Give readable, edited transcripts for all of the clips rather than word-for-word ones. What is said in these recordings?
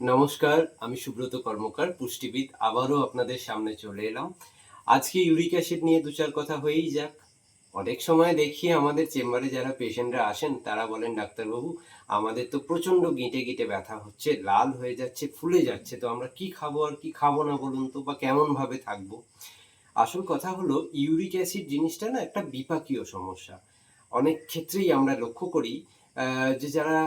নমস্কার, আমি সুব্রত কর্মকার, পুষ্টিবিদ। আবারও আপনাদের সামনে চলে এলাম। আজকে ইউরিক অ্যাসিড নিয়ে ২-৪ কথা হয়েই যাক। অনেক সময় দেখি আমাদের চেম্বারে যারা পেশেন্টরা আসেন তারা বলেন, "ডাক্তারবাবু, আমাদের তো প্রচণ্ড গিঁটে, গিঁটে ব্যথা হচ্ছে, লাল হয়ে যাচ্ছে, ফুলে যাচ্ছে। তো আমরা কি খাবো আর কি খাবো না বলুন তো, বা কেমনভাবে থাকবো?" আসল কথা হলো, ইউরিক অ্যাসিড জিনিসটা না একটা বিপাকীয় সমস্যা। অনেক ক্ষেত্রেই আমরা লক্ষ্য করি যে যারা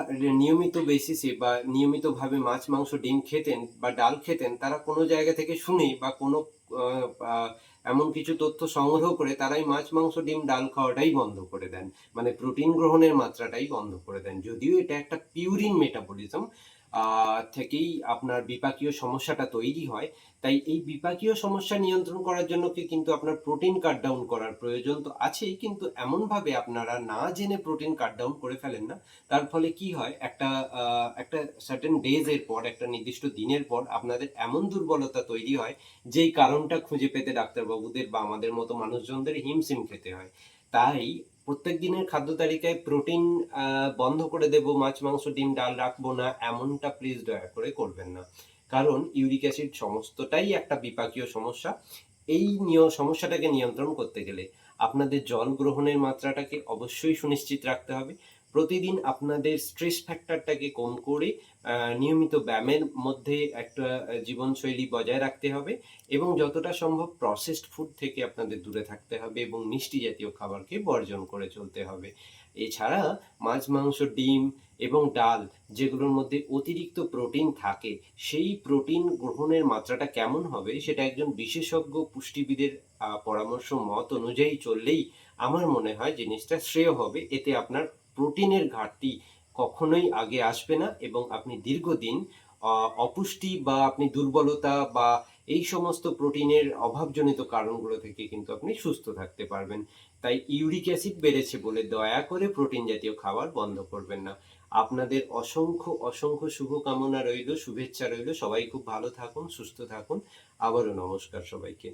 নিয়মিত বেসিসে বা নিয়মিতভাবে মাছ, মাংস, ডিম খেতেন বা ডাল খেতেন, তারা কোনো জায়গা থেকে শুনে বা কোনো আ আ এমন কিছু তথ্য সংগ্রহ করে তারাই মাছ, মাংস, ডিম, ডাল খাওয়াটাই বন্ধ করে দেন। মানে প্রোটিন গ্রহণের মাত্রাটাই বন্ধ করে দেন। যদিও এটা একটা পিউরিন মেটাবলিজম আ থেকেই আপনার বিপাকীয় সমস্যাটা তৈরি হয়। তাই এই বিপাকীয় সমস্যা নিয়ন্ত্রণ করার জন্য কিন্তু আপনার প্রোটিন কাট ডাউন করার প্রয়োজন তো আছেই, কিন্তু এমনভাবে আপনারা না জেনে প্রোটিন কাট ডাউন করে ফেলেন না। তার ফলে কি হয়, একটা সার্টেন ডেজ এর পর, একটা নির্দিষ্ট দিনের পর আপনাদের এমন দুর্বলতা তৈরি হয়, যেই কারণটা খুঁজে পেতে ডাক্তারবাবুদের বা আমাদের মতো মানুষজনদের হিমশিম খেতে হয়। তাই প্রত্যেক দিনের খাদ্য তালিকায় প্রোটিন বন্ধ করে দেব, মাছ, মাংস, ডিম, ডাল রাখবো না, এমনটা প্লিজ দয়া করে করবেন না। কারণ ইউরিক অ্যাসিড সমস্তটাই একটা বিপাকীয় সমস্যা। এই সমস্যাটাকে নিয়ন্ত্রণ করতে গেলে আপনাদের জল গ্রহণের মাত্রাটাকে অবশ্যই সুনিশ্চিত রাখতে হবে। প্রতিদিন আপনাদের স্ট্রেস ফ্যাক্টরটাকে কম করে নিয়মিত ব্যায়ামের মধ্যে একটা জীবনশৈলী বজায় রাখতে হবে, এবং যতটা সম্ভব প্রসেসড ফুড থেকে আপনাদের দূরে থাকতে হবে এবং মিষ্টি জাতীয় খাবারকে বর্জন করে চলতে হবে। এছাড়া মাছ, মাংস, ডিম এবং ডাল, যেগুলোর মধ্যে অতিরিক্ত প্রোটিন থাকে, সেই প্রোটিন গ্রহণের মাত্রাটা কেমন হবে সেটা একজন বিশেষজ্ঞ পুষ্টিবিদের পরামর্শ মত অনুযায়ী চললেই আমার মনে হয় জিনিসটা শ্রেয় হবে। এতে আপনার প্রোটিনের ঘাটতি কখনোই আগে আসবে না, এবং আপনি দীর্ঘদিন অপুষ্টি বা আপনি দুর্বলতা বা এই সমস্ত প্রোটিনের অভাবজনিত কারণগুলো থেকে কিন্তু আপনি সুস্থ থাকতে পারবেন। তাই ইউরিক অ্যাসিড বেড়েছে বলে দয়া করে প্রোটিন জাতীয় খাবার বন্ধ করবেন না। আপনাদের অসংখ্য, অসংখ্য শুভকামনা রইলো, শুভেচ্ছা রইলো। সবাই খুব ভালো থাকুন, সুস্থ থাকুন। আবারও নমস্কার সবাইকে।